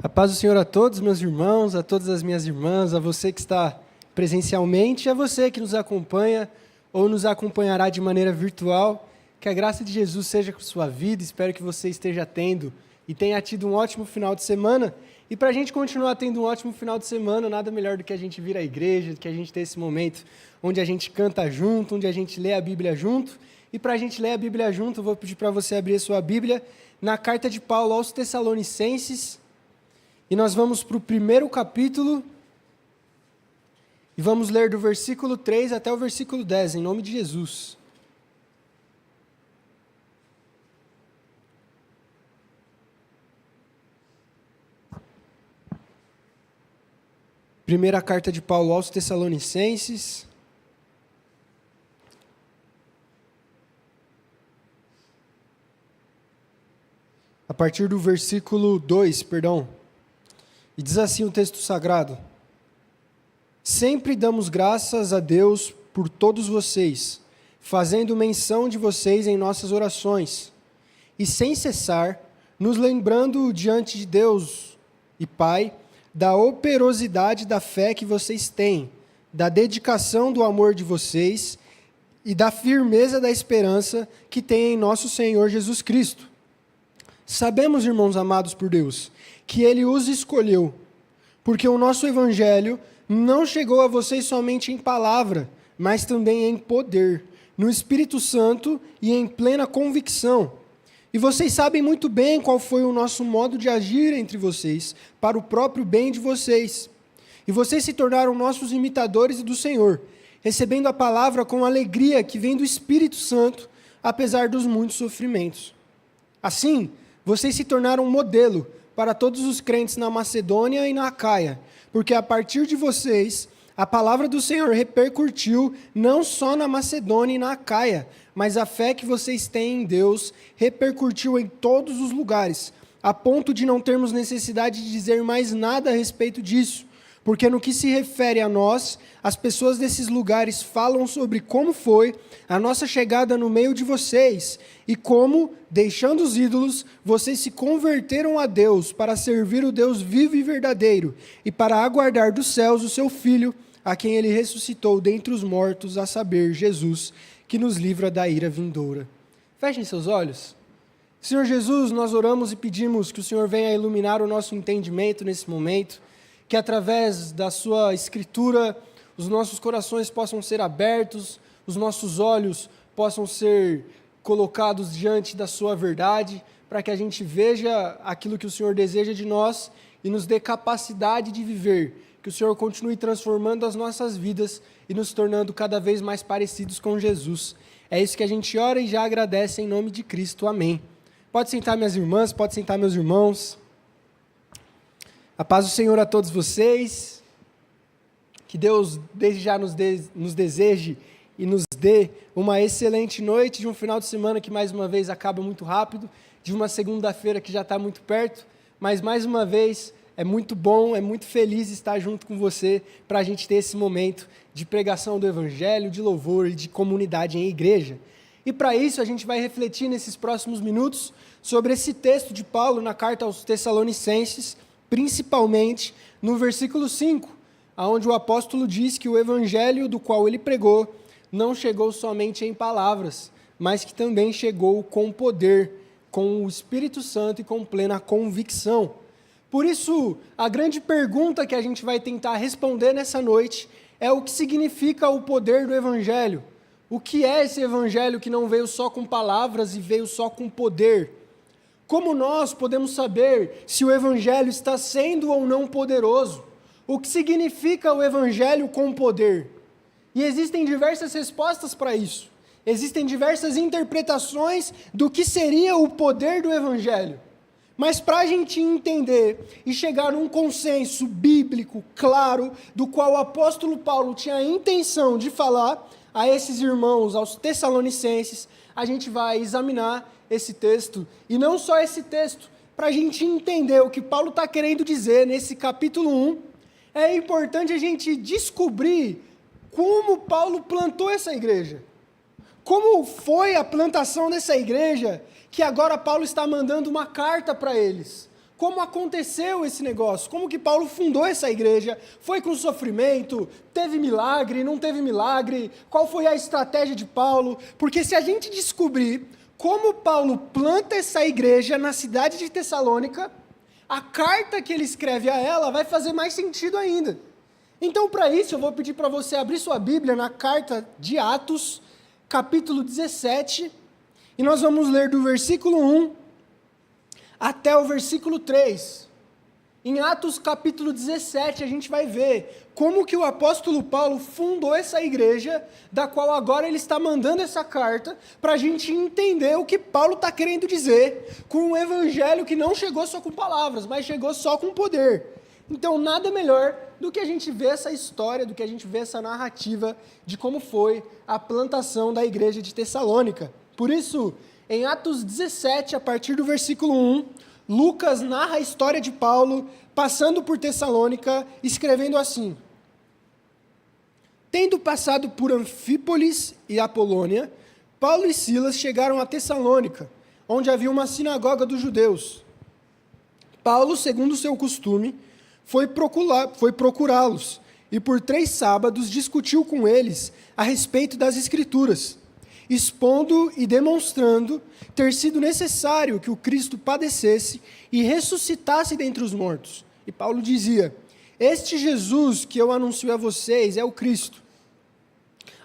A paz do Senhor a todos, meus irmãos, a todas as minhas irmãs, a você que está presencialmente e a você que nos acompanha ou nos acompanhará de maneira virtual. Que a graça de Jesus seja com sua vida, espero que você esteja tendo e tenha tido um ótimo final de semana. E para a gente continuar tendo um ótimo final de semana, nada melhor do que a gente vir à igreja, do que a gente ter esse momento onde a gente canta junto, onde a gente lê a Bíblia junto. E para a gente ler a Bíblia junto, eu vou pedir para você abrir a sua Bíblia na carta de Paulo aos Tessalonicenses. E nós vamos para o primeiro capítulo e vamos ler do versículo 3 até o versículo 10, em nome de Jesus. Primeira carta de Paulo aos Tessalonicenses. A partir do versículo 2, E diz assim o texto sagrado: Sempre damos graças a Deus por todos vocês, fazendo menção de vocês em nossas orações, e sem cessar, nos lembrando diante de Deus e Pai, da operosidade da fé que vocês têm, da dedicação do amor de vocês e da firmeza da esperança que têm em nosso Senhor Jesus Cristo. Sabemos, irmãos amados por Deus, que Ele os escolheu, porque o nosso Evangelho não chegou a vocês somente em palavra, mas também em poder, no Espírito Santo e em plena convicção. E vocês sabem muito bem qual foi o nosso modo de agir entre vocês, para o próprio bem de vocês. E vocês se tornaram nossos imitadores do Senhor, recebendo a palavra com alegria que vem do Espírito Santo, apesar dos muitos sofrimentos. Assim, vocês se tornaram um modelo para todos os crentes na Macedônia e na Acaia, porque a partir de vocês, a palavra do Senhor repercutiu não só na Macedônia e na Acaia, mas a fé que vocês têm em Deus repercutiu em todos os lugares, a ponto de não termos necessidade de dizer mais nada a respeito disso, porque no que se refere a nós, as pessoas desses lugares falam sobre como foi a nossa chegada no meio de vocês e como, deixando os ídolos, vocês se converteram a Deus para servir o Deus vivo e verdadeiro e para aguardar dos céus o seu Filho, a quem Ele ressuscitou dentre os mortos, a saber, Jesus, que nos livra da ira vindoura. Fechem seus olhos. Senhor Jesus, nós oramos e pedimos que o Senhor venha iluminar o nosso entendimento nesse momento, que através da sua Escritura os nossos corações possam ser abertos, os nossos olhos possam ser colocados diante da sua verdade, para que a gente veja aquilo que o Senhor deseja de nós e nos dê capacidade de viver, que o Senhor continue transformando as nossas vidas e nos tornando cada vez mais parecidos com Jesus. É isso que a gente ora e já agradece em nome de Cristo. Amém. Pode sentar minhas irmãs, pode sentar meus irmãos. A paz do Senhor a todos vocês, que Deus desde já nos deseje e nos dê uma excelente noite de um final de semana que mais uma vez acaba muito rápido, de uma segunda-feira que já está muito perto, mas mais uma vez é muito bom, é muito feliz estar junto com você para a gente ter esse momento de pregação do Evangelho, de louvor e de comunidade em igreja. E para isso a gente vai refletir nesses próximos minutos sobre esse texto de Paulo na carta aos Tessalonicenses, principalmente no versículo 5, onde o apóstolo diz que o evangelho do qual ele pregou não chegou somente em palavras, mas que também chegou com poder, com o Espírito Santo e com plena convicção. Por isso, a grande pergunta que a gente vai tentar responder nessa noite é o que significa o poder do evangelho. O que é esse evangelho que não veio só com palavras e veio só com poder? Como nós podemos saber se o Evangelho está sendo ou não poderoso? O que significa o Evangelho com poder? E existem diversas respostas para isso. Existem diversas interpretações do que seria o poder do Evangelho. Mas para a gente entender e chegar num consenso bíblico claro, do qual o apóstolo Paulo tinha a intenção de falar a esses irmãos, aos Tessalonicenses, a gente vai examinar esse texto, e não só esse texto, para a gente entender o que Paulo está querendo dizer nesse capítulo 1, é importante a gente descobrir como Paulo plantou essa igreja. Como foi a plantação dessa igreja, que agora Paulo está mandando uma carta para eles. como aconteceu esse negócio, como que Paulo fundou essa igreja, foi com sofrimento, teve milagre, não teve milagre, qual foi a estratégia de Paulo, porque se a gente descobrir como Paulo planta essa igreja na cidade de Tessalônica, a carta que ele escreve a ela vai fazer mais sentido ainda. Então, para isso, eu vou pedir para você abrir sua Bíblia na carta de Atos, capítulo 17, e nós vamos ler do versículo 1 até o versículo 3. Em Atos capítulo 17, a gente vai ver como que o apóstolo Paulo fundou essa igreja, da qual agora ele está mandando essa carta, para a gente entender o que Paulo está querendo dizer, com um evangelho que não chegou só com palavras, mas chegou só com poder. Então, nada melhor do que a gente ver essa história, do que a gente ver essa narrativa de como foi a plantação da igreja de Tessalônica. Por isso, em Atos 17, a partir do versículo 1, Lucas narra a história de Paulo passando por Tessalônica, escrevendo assim: Tendo passado por Anfípolis e Apolônia, Paulo e Silas chegaram a Tessalônica, onde havia uma sinagoga dos judeus. Paulo, segundo seu costume, foi procurá-los, e por 3 sábados discutiu com eles a respeito das Escrituras, expondo e demonstrando ter sido necessário que o Cristo padecesse e ressuscitasse dentre os mortos. E Paulo dizia: Este Jesus que eu anuncio a vocês é o Cristo.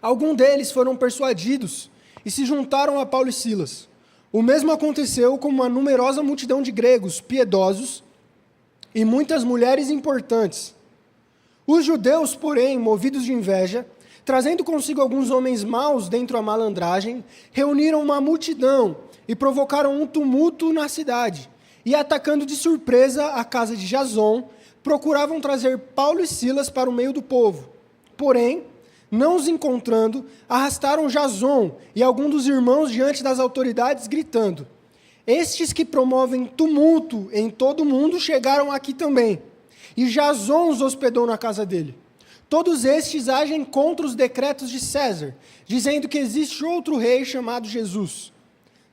Alguns deles foram persuadidos e se juntaram a Paulo e Silas. O mesmo aconteceu com uma numerosa multidão de gregos piedosos e muitas mulheres importantes. Os judeus, porém, movidos de inveja, trazendo consigo alguns homens maus dentro da malandragem, reuniram uma multidão e provocaram um tumulto na cidade. E, atacando de surpresa a casa de Jason, procuravam trazer Paulo e Silas para o meio do povo. Porém, não os encontrando, arrastaram Jason e alguns dos irmãos diante das autoridades, gritando: Estes que promovem tumulto em todo o mundo chegaram aqui também. E Jason os hospedou na casa dele. Todos estes agem contra os decretos de César, dizendo que existe outro rei chamado Jesus.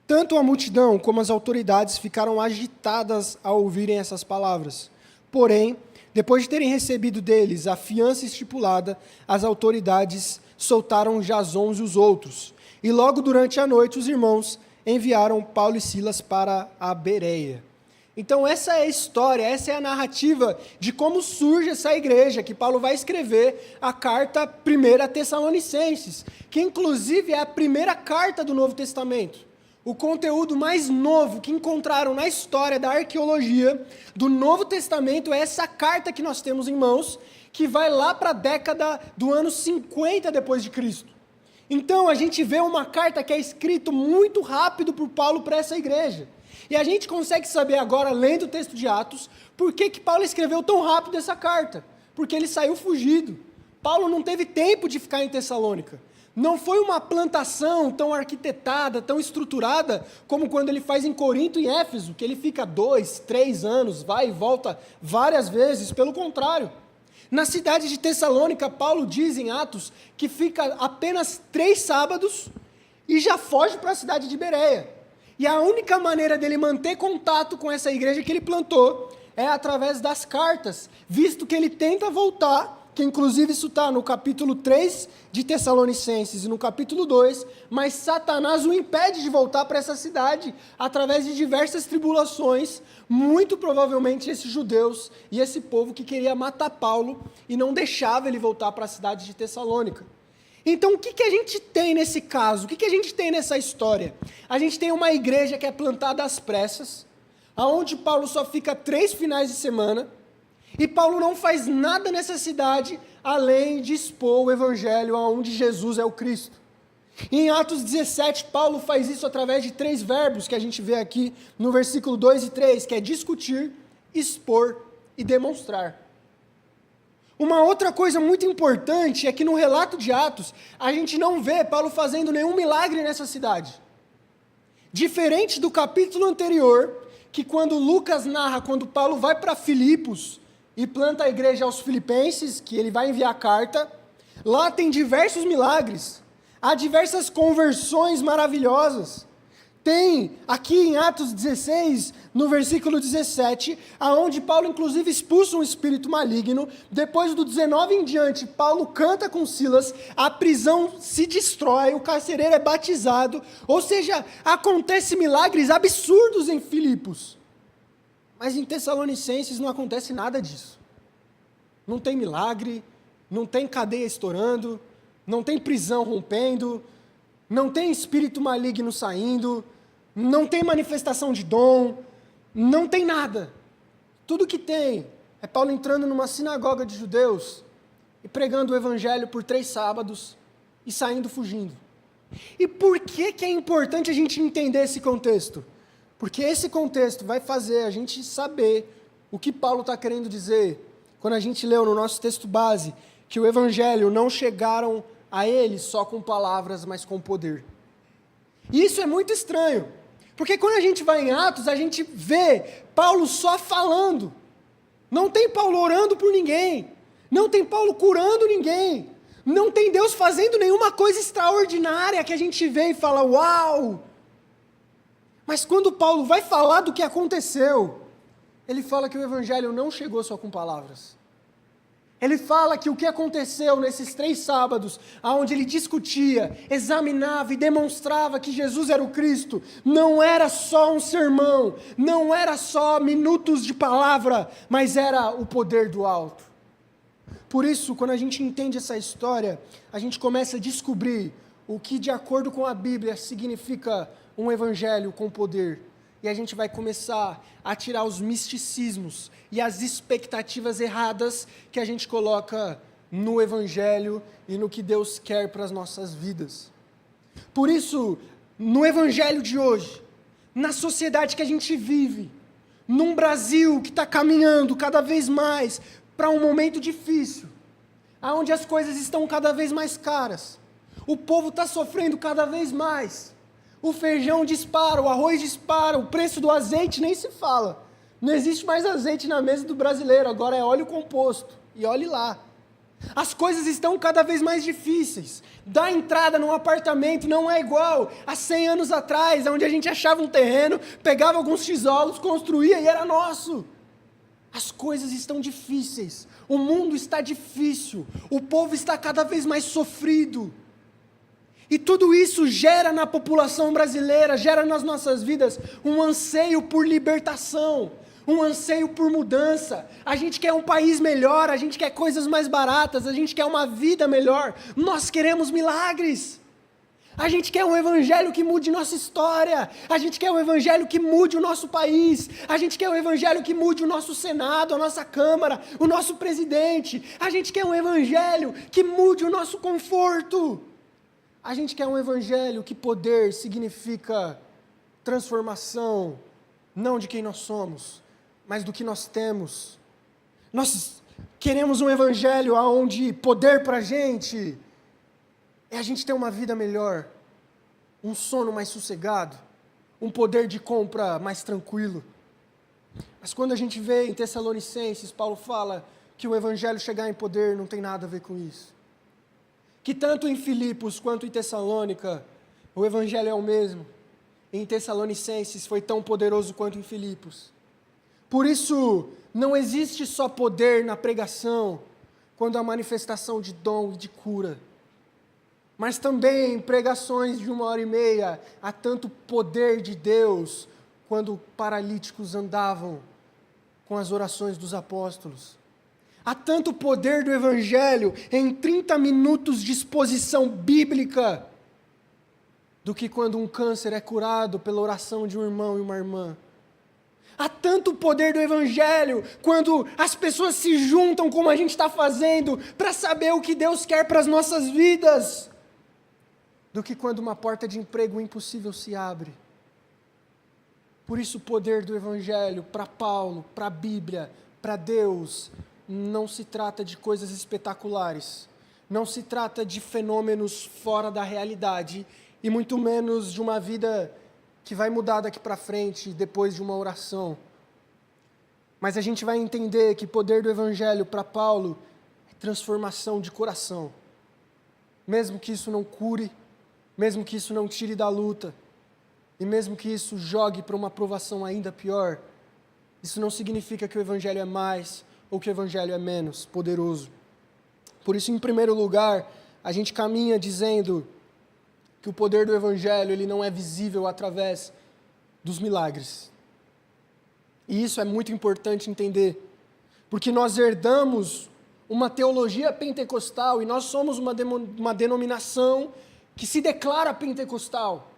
Tanto a multidão como as autoridades ficaram agitadas ao ouvirem essas palavras. Porém, depois de terem recebido deles a fiança estipulada, as autoridades soltaram Jason e os outros. E logo durante a noite os irmãos enviaram Paulo e Silas para a Bereia. Então essa é a história, essa é a narrativa de como surge essa igreja, que Paulo vai escrever a carta 1 Tessalonicenses, que inclusive é a primeira carta do Novo Testamento. O conteúdo mais novo que encontraram na história da arqueologia do Novo Testamento é essa carta que nós temos em mãos, que vai lá para a década do ano 50 depois de Cristo. Então a gente vê uma carta que é escrita muito rápido por Paulo para essa igreja. E a gente consegue saber agora, lendo o texto de Atos, por que Paulo escreveu tão rápido essa carta. Porque ele saiu fugido. Paulo não teve tempo de ficar em Tessalônica. Não foi uma plantação tão arquitetada, tão estruturada, como quando ele faz em Corinto e Éfeso, que ele fica 2, 3 anos, vai e volta várias vezes. Pelo contrário. Na cidade de Tessalônica, Paulo diz em Atos que fica apenas 3 sábados e já foge para a cidade de Bereia. E a única maneira dele manter contato com essa igreja que ele plantou é através das cartas, visto que ele tenta voltar, que inclusive isso está no capítulo 3 de Tessalonicenses e no capítulo 2, mas Satanás o impede de voltar para essa cidade através de diversas tribulações, muito provavelmente esses judeus e esse povo que queria matar Paulo e não deixava ele voltar para a cidade de Tessalônica. Então, o que a gente tem nesse caso? O que a gente tem nessa história? A gente tem uma igreja que é plantada às pressas, aonde Paulo só fica 3 finais de semana, e Paulo não faz nada nessa cidade, além de expor o evangelho aonde Jesus é o Cristo. E em Atos 17, Paulo faz isso através de 3 verbos, que a gente vê aqui no versículo 2 e 3, que é discutir, expor e demonstrar. Uma outra coisa muito importante é que no relato de Atos, a gente não vê Paulo fazendo nenhum milagre nessa cidade. Diferente do capítulo anterior, que quando Lucas narra, quando Paulo vai para Filipos e planta a igreja aos filipenses, que ele vai enviar carta, lá tem diversos milagres, há diversas conversões maravilhosas. Tem, aqui em Atos 16, no versículo 17, aonde Paulo inclusive expulsa um espírito maligno. Depois do 19 em diante, Paulo canta com Silas, a prisão se destrói, o carcereiro é batizado, ou seja, acontecem milagres absurdos em Filipos. Mas em Tessalonicenses não acontece nada disso. Não tem milagre, não tem cadeia estourando, não tem prisão rompendo, não tem espírito maligno saindo, não tem manifestação de dom, não tem nada. Tudo que tem é Paulo entrando numa sinagoga de judeus e pregando o evangelho por 3 sábados e saindo fugindo. E por que é importante a gente entender esse contexto? Porque esse contexto vai fazer a gente saber o que Paulo está querendo dizer quando a gente leu no nosso texto base que o evangelho não chegaram a eles só com palavras, mas com poder. E isso é muito estranho, porque quando a gente vai em Atos, a gente vê Paulo só falando. Não tem Paulo orando por ninguém, não tem Paulo curando ninguém, não tem Deus fazendo nenhuma coisa extraordinária que a gente vê e fala, uau! Mas quando Paulo vai falar do que aconteceu, ele fala que o evangelho não chegou só com palavras. Ele fala que o que aconteceu nesses 3 sábados, onde ele discutia, examinava e demonstrava que Jesus era o Cristo, não era só um sermão, não era só minutos de palavra, mas era o poder do alto. Por isso, quando a gente entende essa história, a gente começa a descobrir o que, de acordo com a Bíblia, significa um evangelho com poder. E a gente vai começar a tirar os misticismos e as expectativas erradas que a gente coloca no Evangelho e no que Deus quer para as nossas vidas. Por isso, no Evangelho de hoje, na sociedade que a gente vive, num Brasil que está caminhando cada vez mais para um momento difícil, onde as coisas estão cada vez mais caras, o povo está sofrendo cada vez mais. O feijão dispara, o arroz dispara, o preço do azeite nem se fala. Não existe mais azeite na mesa do brasileiro, agora é óleo composto. E olhe lá. As coisas estão cada vez mais difíceis. Dar entrada num apartamento não é igual a 100 anos atrás, onde a gente achava um terreno, pegava alguns tijolos, construía e era nosso. As coisas estão difíceis. O mundo está difícil. O povo está cada vez mais sofrido. E tudo isso gera na população brasileira, gera nas nossas vidas um anseio por libertação, um anseio por mudança. A gente quer um país melhor, a gente quer coisas mais baratas, a gente quer uma vida melhor. Nós queremos milagres. A gente quer um evangelho que mude nossa história. A gente quer um evangelho que mude o nosso país. A gente quer um evangelho que mude o nosso Senado, a nossa Câmara, o nosso presidente. A gente quer um evangelho que mude o nosso conforto. A gente quer um evangelho que poder significa transformação, não de quem nós somos, mas do que nós temos. Nós queremos um evangelho onde poder para a gente é a gente ter uma vida melhor, um sono mais sossegado, um poder de compra mais tranquilo. Mas quando a gente vê em Tessalonicenses, Paulo fala que o evangelho chegar em poder não tem nada a ver com isso. Que tanto em Filipos quanto em Tessalônica, o evangelho é o mesmo. Em Tessalonicenses foi tão poderoso quanto em Filipos. Por isso, não existe só poder na pregação, quando há manifestação de dom e de cura. Mas também em pregações de 1h30, há tanto poder de Deus, quando paralíticos andavam com as orações dos apóstolos. Há tanto poder do Evangelho em 30 minutos de exposição bíblica, do que quando um câncer é curado pela oração de um irmão e uma irmã. Há tanto poder do Evangelho quando as pessoas se juntam como a gente está fazendo para saber o que Deus quer para as nossas vidas, do que quando uma porta de emprego impossível se abre. Por isso o poder do Evangelho para Paulo, para a Bíblia, para Deus, não se trata de coisas espetaculares, não se trata de fenômenos fora da realidade, e muito menos de uma vida que vai mudar daqui para frente, depois de uma oração. Mas a gente vai entender que o poder do Evangelho para Paulo é transformação de coração. Mesmo que isso não cure, mesmo que isso não tire da luta, e mesmo que isso jogue para uma provação ainda pior, isso não significa que o Evangelho é mais ou que o Evangelho é menos poderoso. Por isso, em primeiro lugar, a gente caminha dizendo que o poder do Evangelho ele não é visível através dos milagres. E isso é muito importante entender, porque nós herdamos uma teologia pentecostal e nós somos uma denominação que se declara pentecostal.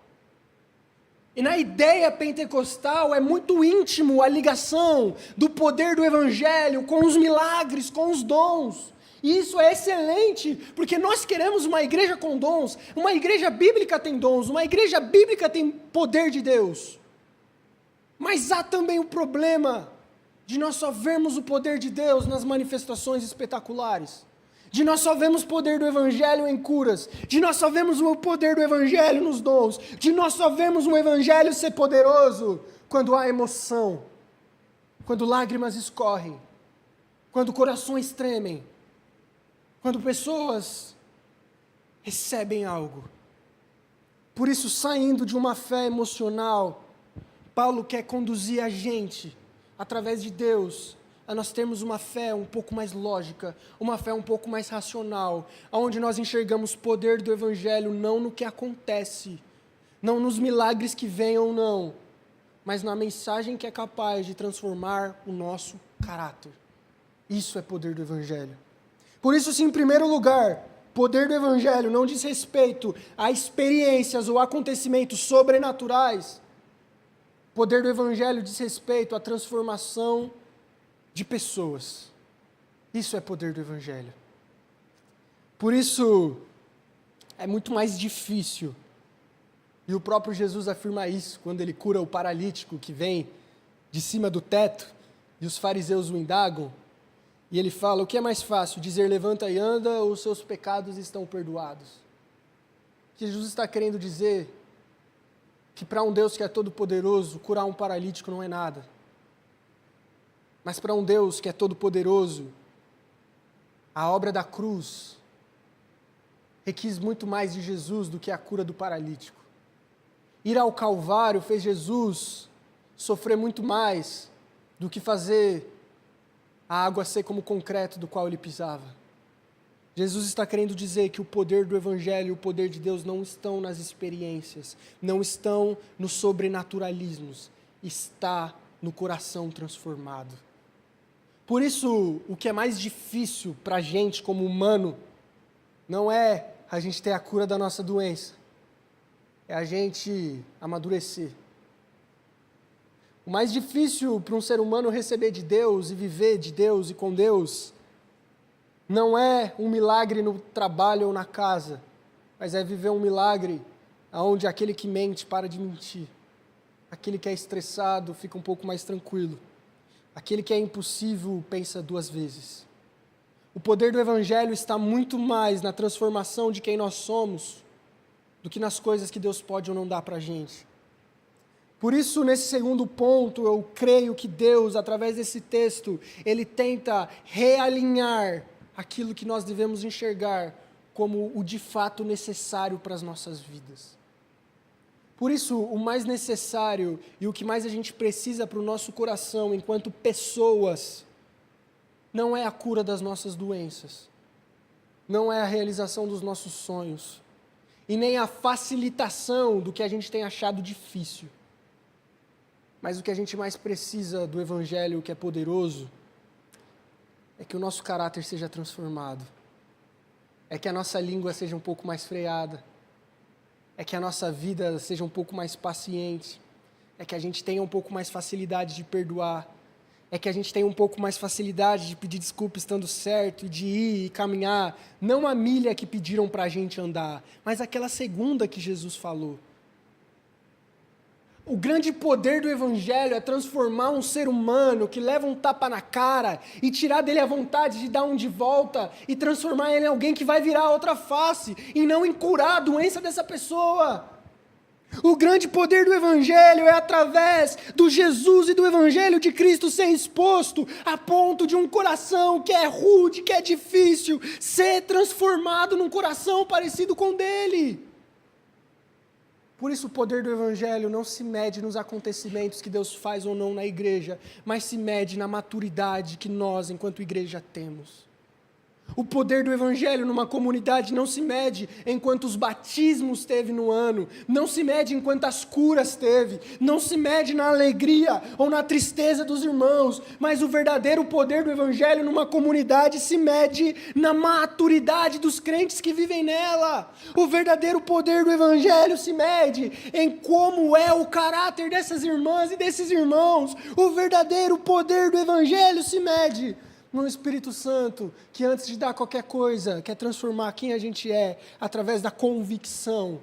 E na ideia pentecostal é muito íntimo a ligação do poder do Evangelho com os milagres, com os dons. E isso é excelente, porque nós queremos uma igreja com dons, uma igreja bíblica tem dons, uma igreja bíblica tem poder de Deus. Mas há também o problema de nós só vermos o poder de Deus nas manifestações espetaculares, de nós só vemos o poder do Evangelho em curas, de nós só vemos o poder do Evangelho nos dons, de nós só vemos o Evangelho ser poderoso quando há emoção, quando lágrimas escorrem, quando corações tremem, quando pessoas recebem algo. Por isso, saindo de uma fé emocional, Paulo quer conduzir a gente, através de Deus, a nós termos uma fé um pouco mais lógica, uma fé um pouco mais racional, onde nós enxergamos o poder do Evangelho não no que acontece, não nos milagres que vêm ou não, mas na mensagem que é capaz de transformar o nosso caráter. Isso é poder do Evangelho. Por isso, se em primeiro lugar, poder do Evangelho não diz respeito a experiências ou acontecimentos sobrenaturais, poder do Evangelho diz respeito à transformação de pessoas. Isso é poder do Evangelho. Por isso, é muito mais difícil, e o próprio Jesus afirma isso, quando ele cura o paralítico que vem de cima do teto, e os fariseus o indagam, e ele fala, o que é mais fácil, dizer levanta e anda, ou os seus pecados estão perdoados? O que Jesus está querendo dizer que para um Deus que é todo poderoso, curar um paralítico não é nada. Mas para um Deus que é todo poderoso, a obra da cruz requis muito mais de Jesus do que a cura do paralítico. Ir ao Calvário fez Jesus sofrer muito mais do que fazer a água ser como o concreto do qual ele pisava. Jesus está querendo dizer que o poder do Evangelho e o poder de Deus não estão nas experiências, não estão nos sobrenaturalismos, está no coração transformado. Por isso, o que é mais difícil para a gente como humano, não é a gente ter a cura da nossa doença, é a gente amadurecer. O mais difícil para um ser humano receber de Deus e viver de Deus e com Deus, não é um milagre no trabalho ou na casa, mas é viver um milagre onde aquele que mente para de mentir, aquele que é estressado fica um pouco mais tranquilo, aquele que é impulsivo pensa duas vezes. O poder do Evangelho está muito mais na transformação de quem nós somos do que nas coisas que Deus pode ou não dar para a gente. Por isso, nesse segundo ponto, eu creio que Deus, através desse texto, Ele tenta realinhar aquilo que nós devemos enxergar como o de fato necessário para as nossas vidas. Por isso, o mais necessário e o que mais a gente precisa para o nosso coração, enquanto pessoas, não é a cura das nossas doenças, não é a realização dos nossos sonhos, e nem a facilitação do que a gente tem achado difícil. Mas o que a gente mais precisa do Evangelho, que é poderoso, é que o nosso caráter seja transformado, é que a nossa língua seja um pouco mais freada, é que a nossa vida seja um pouco mais paciente, é que a gente tenha um pouco mais facilidade de perdoar, é que a gente tenha um pouco mais facilidade de pedir desculpa estando certo, de ir e caminhar, não a milha que pediram para a gente andar, mas aquela segunda que Jesus falou. O grande poder do Evangelho é transformar um ser humano que leva um tapa na cara e tirar dele a vontade de dar um de volta e transformar ele em alguém que vai virar a outra face e não em curar a doença dessa pessoa. O grande poder do Evangelho é através do Jesus e do Evangelho de Cristo ser exposto a ponto de um coração que é rude, que é difícil, ser transformado num coração parecido com o dele. Por isso o poder do Evangelho não se mede nos acontecimentos que Deus faz ou não na igreja, mas se mede na maturidade que nós, enquanto igreja, temos. O poder do Evangelho numa comunidade não se mede em quantos batismos teve no ano, não se mede em quantas curas teve, não se mede na alegria ou na tristeza dos irmãos, mas o verdadeiro poder do Evangelho numa comunidade se mede na maturidade dos crentes que vivem nela. O verdadeiro poder do Evangelho se mede em como é o caráter dessas irmãs e desses irmãos. O verdadeiro poder do Evangelho se mede no Espírito Santo, que antes de dar qualquer coisa, quer transformar quem a gente é, através da convicção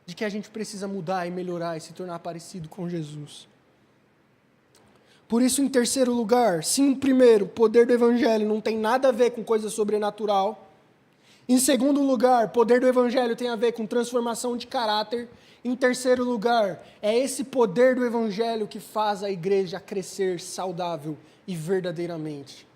de que a gente precisa mudar e melhorar e se tornar parecido com Jesus. Por isso, em terceiro lugar, sim, primeiro, o poder do Evangelho não tem nada a ver com coisa sobrenatural. Em segundo lugar, o poder do Evangelho tem a ver com transformação de caráter. Em terceiro lugar, é esse poder do Evangelho que faz a igreja crescer saudável e verdadeiramente.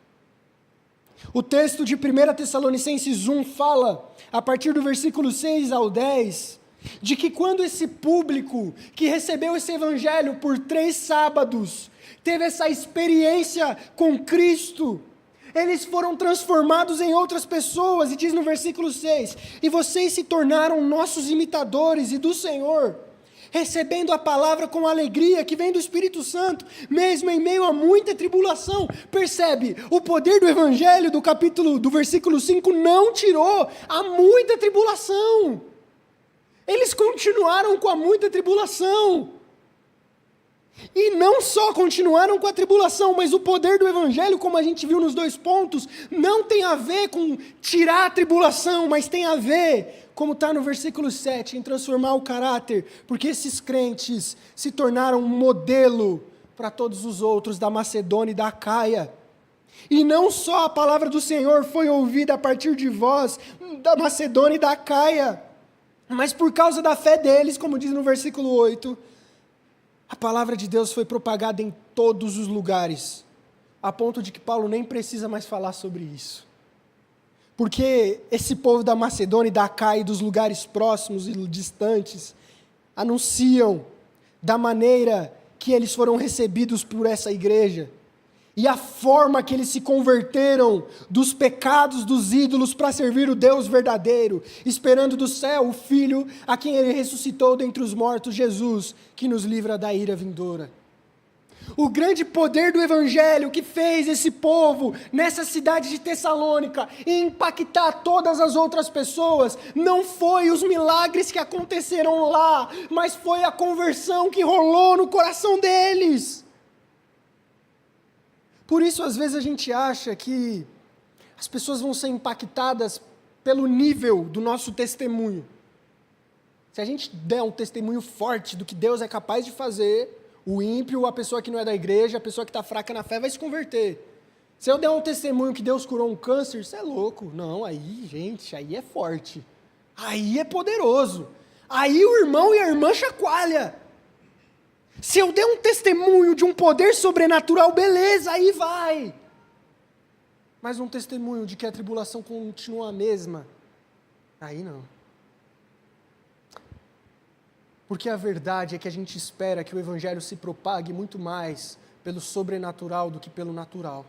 O texto de 1 Tessalonicenses 1 fala, a partir do versículo 6 ao 10, de que quando esse público que recebeu esse evangelho por 3 sábados, teve essa experiência com Cristo, eles foram transformados em outras pessoas, e diz no versículo 6, e vocês se tornaram nossos imitadores e do Senhor, recebendo a palavra com alegria que vem do Espírito Santo, mesmo em meio a muita tribulação. Percebe? O poder do Evangelho do versículo 5 não tirou a muita tribulação. Eles continuaram com a muita tribulação. E não só continuaram com a tribulação, mas o poder do Evangelho, como a gente viu nos 2 pontos, não tem a ver com tirar a tribulação, mas tem a ver, como está no versículo 7, em transformar o caráter, porque esses crentes se tornaram um modelo para todos os outros da Macedônia e da Acaia. E não só a palavra do Senhor foi ouvida a partir de vós, da Macedônia e da Acaia, mas por causa da fé deles, como diz no versículo 8, a palavra de Deus foi propagada em todos os lugares, a ponto de que Paulo nem precisa mais falar sobre isso. Porque esse povo da Macedônia e da Acaia e dos lugares próximos e distantes anunciam da maneira que eles foram recebidos por essa igreja e a forma que eles se converteram dos pecados dos ídolos para servir o Deus verdadeiro, esperando do céu o Filho a quem ele ressuscitou dentre os mortos, Jesus, que nos livra da ira vindoura. O grande poder do Evangelho que fez esse povo nessa cidade de Tessalônica impactar todas as outras pessoas não foi os milagres que aconteceram lá, mas foi a conversão que rolou no coração deles. Por isso, às vezes, a gente acha que as pessoas vão ser impactadas pelo nível do nosso testemunho. Se a gente der um testemunho forte do que Deus é capaz de fazer, o ímpio, a pessoa que não é da igreja, a pessoa que está fraca na fé vai se converter. Se eu der um testemunho que Deus curou um câncer, isso é louco. Não, aí, gente, aí é forte. Aí é poderoso. Aí o irmão e a irmã chacoalha. Se eu der um testemunho de um poder sobrenatural, beleza, aí vai. Mas um testemunho de que a tribulação continua a mesma, aí não. Porque a verdade é que a gente espera que o Evangelho se propague muito mais pelo sobrenatural do que pelo natural.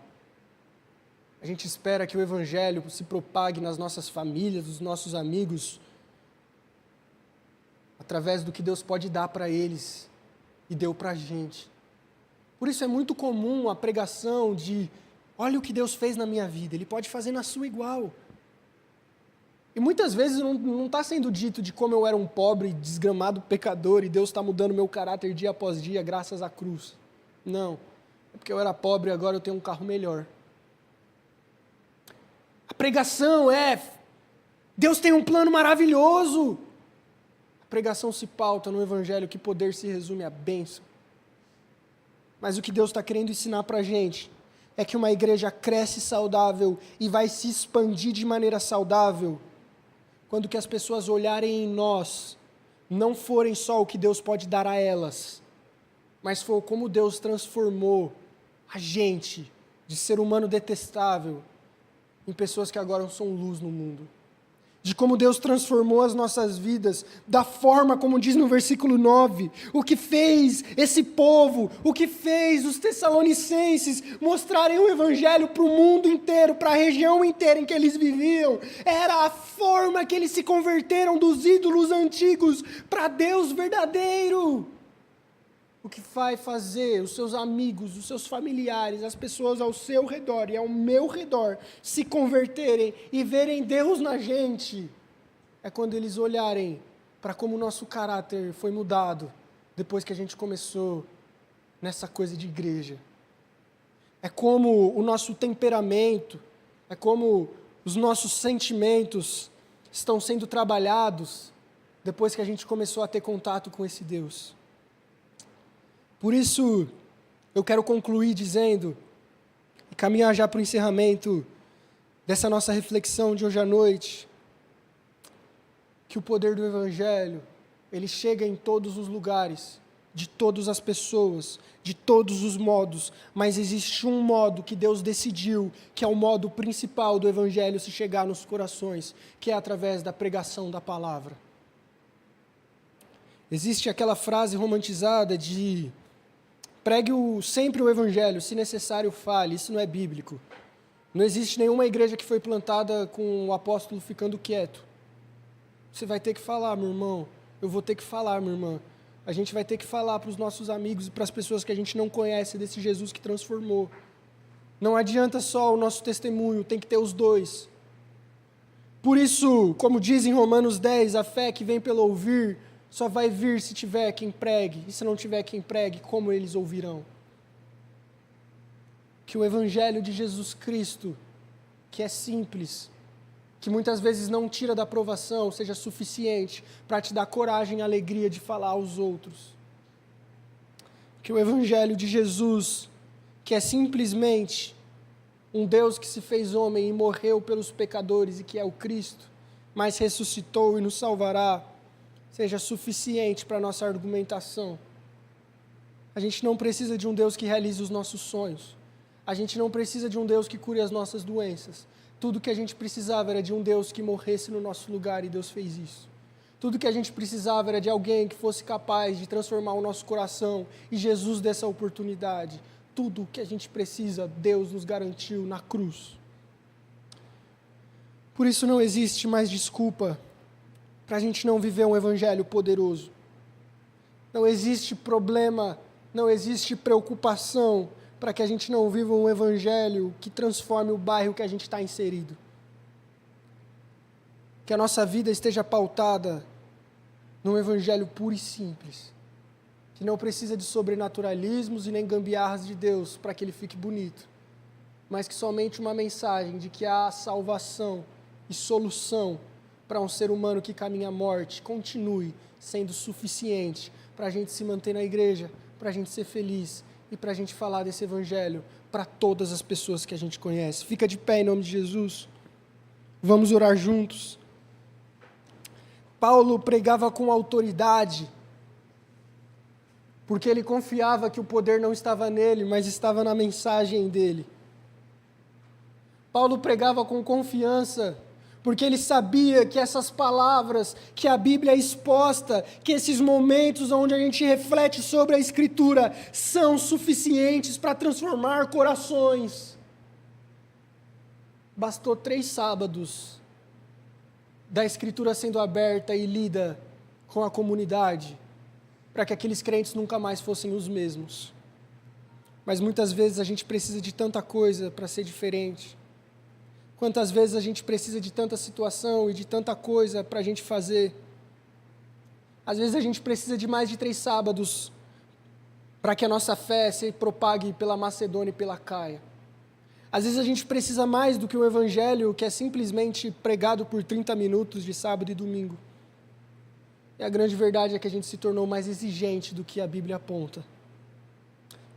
A gente espera que o Evangelho se propague nas nossas famílias, nos nossos amigos, através do que Deus pode dar para eles e deu para a gente. Por isso é muito comum a pregação de, olha o que Deus fez na minha vida, Ele pode fazer na sua igual. E muitas vezes não está sendo dito de como eu era um pobre, desgramado pecador e Deus está mudando meu caráter dia após dia graças à cruz. Não, é porque eu era pobre e agora eu tenho um carro melhor. A pregação é, Deus tem um plano maravilhoso. A pregação se pauta no Evangelho que poder se resume a bênção. Mas o que Deus está querendo ensinar para a gente é que uma igreja cresce saudável e vai se expandir de maneira saudável quando que as pessoas olharem em nós, não forem só o que Deus pode dar a elas, mas for como Deus transformou a gente, de ser humano detestável, em pessoas que agora são luz no mundo. de como Deus transformou as nossas vidas, da forma como diz no versículo 9, o que fez esse povo, o que fez os tessalonicenses mostrarem o evangelho para o mundo inteiro, para a região inteira em que eles viviam, era a forma que eles se converteram dos ídolos antigos para Deus verdadeiro. O que vai fazer os seus amigos, os seus familiares, as pessoas ao seu redor e ao meu redor se converterem e verem Deus na gente, é quando eles olharem para como o nosso caráter foi mudado depois que a gente começou nessa coisa de igreja. É como o nosso temperamento, é como os nossos sentimentos estão sendo trabalhados depois que a gente começou a ter contato com esse Deus. Por isso, eu quero concluir dizendo, e caminhar já para o encerramento dessa nossa reflexão de hoje à noite, que o poder do Evangelho, ele chega em todos os lugares, de todas as pessoas, de todos os modos, mas existe um modo que Deus decidiu, que é o modo principal do Evangelho se chegar nos corações, que é através da pregação da palavra. Existe aquela frase romantizada de pregue sempre o Evangelho, se necessário fale, isso não é bíblico. Não existe nenhuma igreja que foi plantada com o apóstolo ficando quieto. Você vai ter que falar, meu irmão, eu vou ter que falar, minha irmã. A gente vai ter que falar para os nossos amigos e para as pessoas que a gente não conhece desse Jesus que transformou. Não adianta só o nosso testemunho, tem que ter os dois. Por isso, como diz em Romanos 10, a fé que vem pelo ouvir, só vai vir se tiver quem pregue, e se não tiver quem pregue, como eles ouvirão? Que o Evangelho de Jesus Cristo, que é simples, que muitas vezes não tira da aprovação, seja suficiente para te dar coragem e alegria de falar aos outros. Que o Evangelho de Jesus, que é simplesmente um Deus que se fez homem e morreu pelos pecadores e que é o Cristo, mas ressuscitou e nos salvará, seja suficiente para a nossa argumentação. A gente não precisa de um Deus que realize os nossos sonhos. A gente não precisa de um Deus que cure as nossas doenças. Tudo que a gente precisava era de um Deus que morresse no nosso lugar, e Deus fez isso. Tudo que a gente precisava era de alguém que fosse capaz de transformar o nosso coração, e Jesus deu essa oportunidade. Tudo o que a gente precisa, Deus nos garantiu na cruz. Por isso não existe mais desculpa para a gente não viver um evangelho poderoso. Não existe problema, não existe preocupação para que a gente não viva um evangelho que transforme o bairro que a gente está inserido. Que a nossa vida esteja pautada num evangelho puro e simples, que não precisa de sobrenaturalismos e nem gambiarras de Deus para que ele fique bonito, mas que somente uma mensagem de que há salvação e solução para um ser humano que caminha à morte continue sendo suficiente para a gente se manter na igreja, para a gente ser feliz e para a gente falar desse evangelho para todas as pessoas que a gente conhece. Fica de pé em nome de Jesus. Vamos orar juntos. Paulo pregava com autoridade, porque ele confiava que o poder não estava nele, mas estava na mensagem dele. Paulo pregava com confiança, porque ele sabia que essas palavras, que a Bíblia é exposta, que esses momentos onde a gente reflete sobre a Escritura, são suficientes para transformar corações. Bastou 3 sábados da Escritura sendo aberta e lida com a comunidade, para que aqueles crentes nunca mais fossem os mesmos. Mas muitas vezes a gente precisa de tanta coisa para ser diferente. Quantas vezes a gente precisa de tanta situação e de tanta coisa para a gente fazer. Às vezes a gente precisa de mais de 3 sábados para que a nossa fé se propague pela Macedônia e pela Caia. Às vezes a gente precisa mais do que o evangelho que é simplesmente pregado por 30 minutos de sábado e domingo. E a grande verdade é que a gente se tornou mais exigente do que a Bíblia aponta.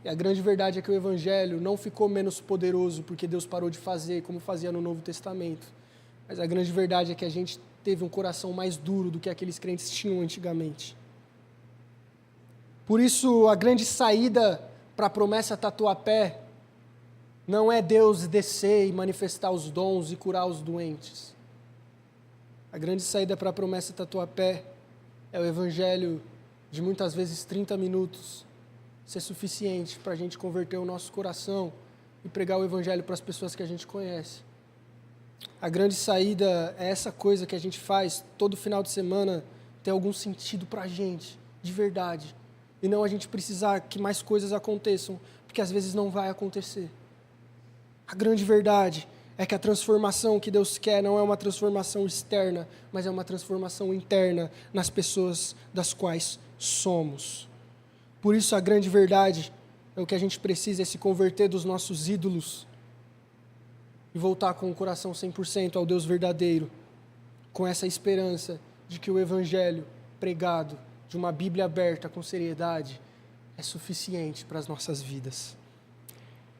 E a grande verdade é que o Evangelho não ficou menos poderoso porque Deus parou de fazer como fazia no Novo Testamento. Mas a grande verdade é que a gente teve um coração mais duro do que aqueles crentes tinham antigamente. Por isso, a grande saída para a promessa Tatuapé não é Deus descer e manifestar os dons e curar os doentes. A grande saída para a promessa Tatuapé é o evangelho de muitas vezes 30 minutos ser suficiente para a gente converter o nosso coração e pregar o evangelho para as pessoas que a gente conhece. A grande saída é essa coisa que a gente faz todo final de semana ter algum sentido para a gente, de verdade. E não a gente precisar que mais coisas aconteçam, porque às vezes não vai acontecer. A grande verdade é que a transformação que Deus quer não é uma transformação externa, mas é uma transformação interna nas pessoas das quais somos. Por isso a grande verdade é o que a gente precisa é se converter dos nossos ídolos e voltar com o coração 100% ao Deus verdadeiro, com essa esperança de que o evangelho pregado, de uma Bíblia aberta com seriedade, é suficiente para as nossas vidas.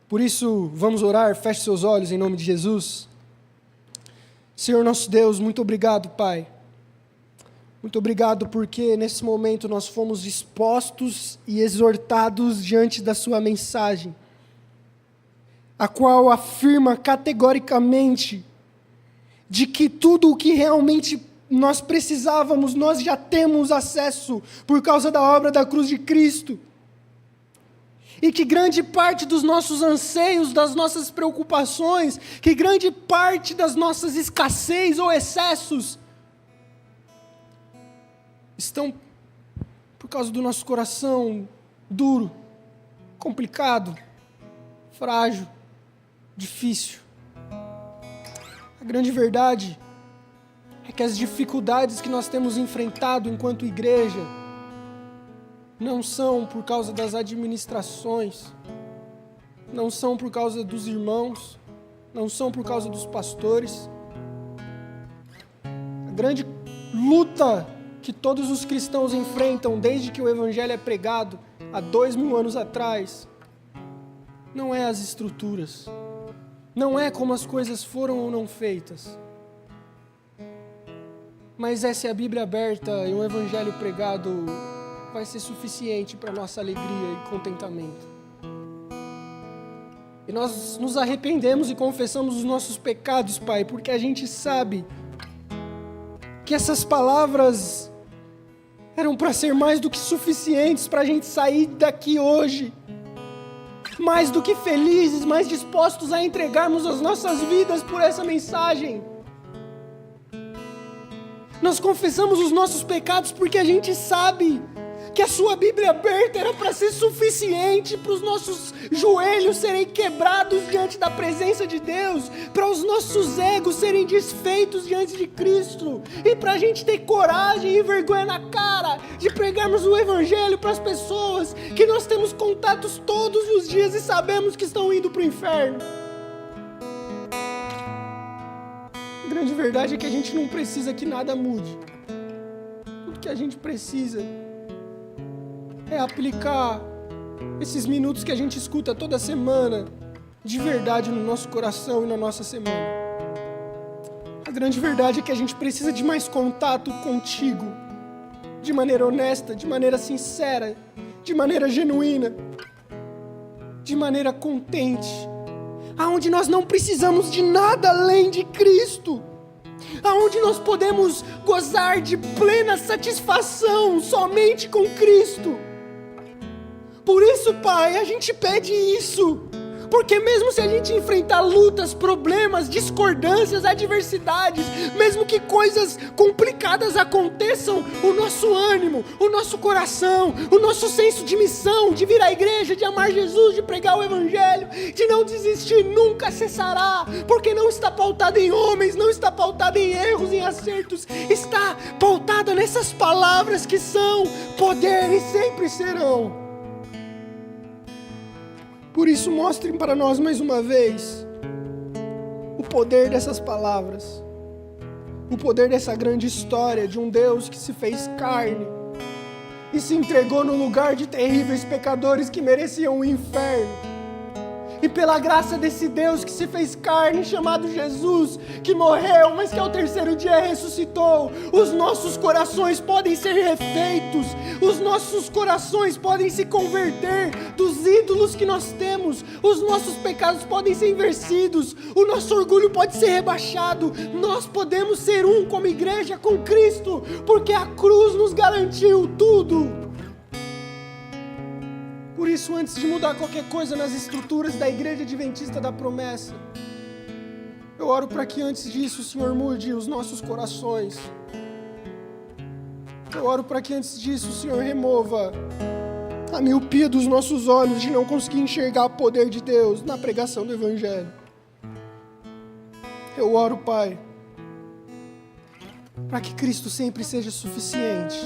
Por isso, vamos orar, feche seus olhos em nome de Jesus. Senhor nosso Deus, muito obrigado, Pai. Muito obrigado porque nesse momento nós fomos expostos e exortados diante da sua mensagem, a qual afirma categoricamente de que tudo o que realmente nós precisávamos, nós já temos acesso por causa da obra da cruz de Cristo. E que grande parte dos nossos anseios, das nossas preocupações, que grande parte das nossas escassez ou excessos estão por causa do nosso coração duro, complicado, frágil, difícil. A grande verdade é que as dificuldades que nós temos enfrentado enquanto igreja não são por causa das administrações, não são por causa dos irmãos, não são por causa dos pastores. A grande luta que todos os cristãos enfrentam desde que o evangelho é pregado há 2000 anos atrás não é as estruturas, não é como as coisas foram ou não feitas, mas é se a Bíblia aberta e um evangelho pregado vai ser suficiente para nossa alegria e contentamento. E nós nos arrependemos e confessamos os nossos pecados, Pai, porque a gente sabe que essas palavras eram para ser mais do que suficientes para a gente sair daqui hoje, mais do que felizes, mais dispostos a entregarmos as nossas vidas por essa mensagem. Nós confessamos os nossos pecados porque a gente sabe que a sua Bíblia aberta era para ser suficiente para os nossos joelhos serem quebrados diante da presença de Deus, para os nossos egos serem desfeitos diante de Cristo, e para a gente ter coragem e vergonha na cara de pregarmos o Evangelho para as pessoas que nós temos contatos todos os dias e sabemos que estão indo para o inferno. A grande verdade é que a gente não precisa que nada mude. Tudo que a gente precisa é aplicar esses minutos que a gente escuta toda semana de verdade no nosso coração e na nossa semana. A grande verdade é que a gente precisa de mais contato contigo, de maneira honesta, de maneira sincera, de maneira genuína, de maneira contente, aonde nós não precisamos de nada além de Cristo, aonde nós podemos gozar de plena satisfação somente com Cristo. Por isso, Pai, a gente pede isso, porque mesmo se a gente enfrentar lutas, problemas, discordâncias, adversidades, mesmo que coisas complicadas aconteçam, o nosso ânimo, o nosso coração, o nosso senso de missão, de vir à igreja, de amar Jesus, de pregar o Evangelho, de não desistir, nunca cessará, porque não está pautada em homens, não está pautada em erros, em acertos, está pautada nessas palavras que são poder e sempre serão. Por isso, mostrem para nós mais uma vez o poder dessas palavras, o poder dessa grande história de um Deus que se fez carne e se entregou no lugar de terríveis pecadores que mereciam o inferno, E pela graça desse Deus que se fez carne, chamado Jesus, que morreu, mas que ao terceiro dia ressuscitou, os nossos corações podem ser refeitos, os nossos corações podem se converter dos ídolos que nós temos, os nossos pecados podem ser invencidos, o nosso orgulho pode ser rebaixado, nós podemos ser um como igreja com Cristo, porque a cruz nos garantiu tudo. Por isso, antes de mudar qualquer coisa nas estruturas da Igreja Adventista da Promessa, eu oro para que antes disso o Senhor mude os nossos corações. Eu oro para que antes disso o Senhor remova a miopia dos nossos olhos de não conseguir enxergar o poder de Deus na pregação do Evangelho. Eu oro, Pai, para que Cristo sempre seja suficiente.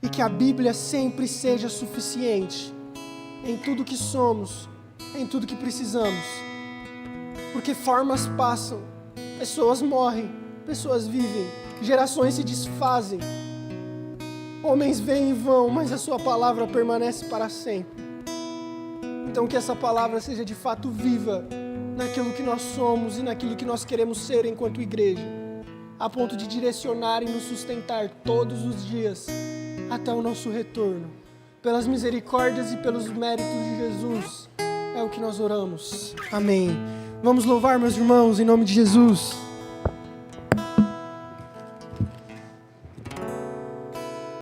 E que a Bíblia sempre seja suficiente em tudo que somos, em tudo que precisamos. Porque formas passam, pessoas morrem, pessoas vivem, gerações se desfazem. Homens vêm e vão, mas a sua palavra permanece para sempre. Então que essa palavra seja de fato viva naquilo que nós somos e naquilo que nós queremos ser enquanto igreja, a ponto de direcionar e nos sustentar todos os dias até o nosso retorno. Pelas misericórdias e pelos méritos de Jesus, é o que nós oramos. Amém. Vamos louvar, meus irmãos, em nome de Jesus.